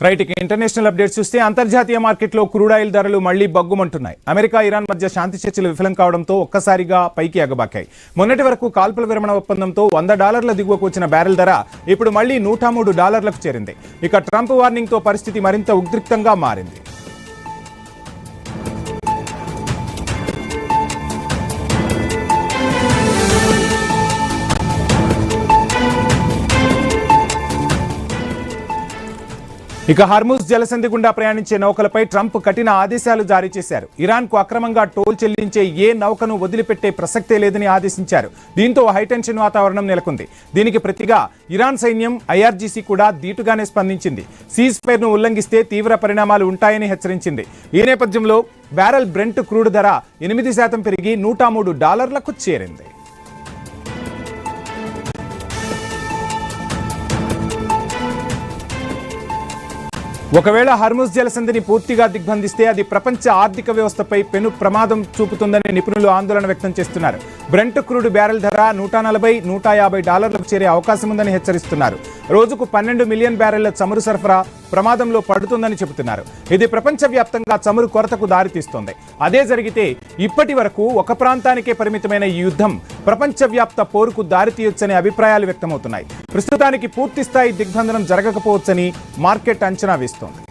Right ఇక international updates చూస్తే అంతర్జాతీయ మార్కెట్లో క్రూడ్ ఆయిల్ ధరలు మళ్లీ బగ్గుమంటున్నాయి. అమెరికా ఇరాన్ మధ్య శాంతి చర్చలు విఫలం కావడంతో ఒక్కసారిగా పైకి ఎగబాకాయి. మొన్నటి వరకు కాల్పుల విరమణ ఒప్పందంతో $100 దిగువకు వచ్చిన బ్యారెల్ ధర ఇప్పుడు మళ్లీ $103లకు చేరింది. ఇక ట్రంప్ వార్నింగ్ తో పరిస్థితి మరింత ఉద్రిక్తంగా మారింది. ఇక హార్ముజ్ జలసంధి గుండా ప్రయాణించే నౌకలపై ట్రంప్ కఠిన ఆదేశాలు జారీ చేశారు. ఇరాన్కు అక్రమంగా టోల్ చెల్లించే ఏ నౌకను వదిలిపెట్టే ప్రసక్తే లేదని ఆదేశించారు. దీంతో హైటెన్షన్ వాతావరణం నెలకొంది. దీనికి ప్రతిగా ఇరాన్ సైన్యం ఐఆర్జీసీ కూడా ధీటుగానే స్పందించింది. సీజ్ ఫైర్ ను ఉల్లంఘిస్తే తీవ్ర పరిణామాలు ఉంటాయని హెచ్చరించింది. ఈ నేపథ్యంలో బ్యారెల్ బ్రెంట్ క్రూడ్ ధర 8% పెరిగి $103లకు చేరింది. ఒకవేళ హార్ముజ్ జలసంధిని పూర్తిగా దిగ్బంధిస్తే అది ప్రపంచ ఆర్థిక వ్యవస్థపై పెను ప్రమాదం చూపుతుందని నిపుణులు ఆందోళన వ్యక్తం చేస్తున్నారు. బ్రెంట్ క్రూడ్ బ్యారెల్ ధర $140–150లకు చేరే అవకాశం ఉందని హెచ్చరిస్తున్నారు. రోజుకు 12 మిలియన్ బ్యారెళ్ల చమురు సరఫరా ప్రమాదంలో పడుతుందని చెబుతున్నారు. ఇది ప్రపంచవ్యాప్తంగా చమురు కొరతకు దారితీస్తోంది. అదే జరిగితే ఇప్పటి వరకు ఒక ప్రాంతానికే పరిమితమైన ఈ యుద్ధం ప్రపంచవ్యాప్త పోరుకు దారితీయొచ్చనే అభిప్రాయాలు వ్యక్తమవుతున్నాయి. ప్రస్తుతానికి పూర్తిస్థాయి దిగ్బంధనం జరగకపోవచ్చని మార్కెట్ అంచనా వేస్తోంది.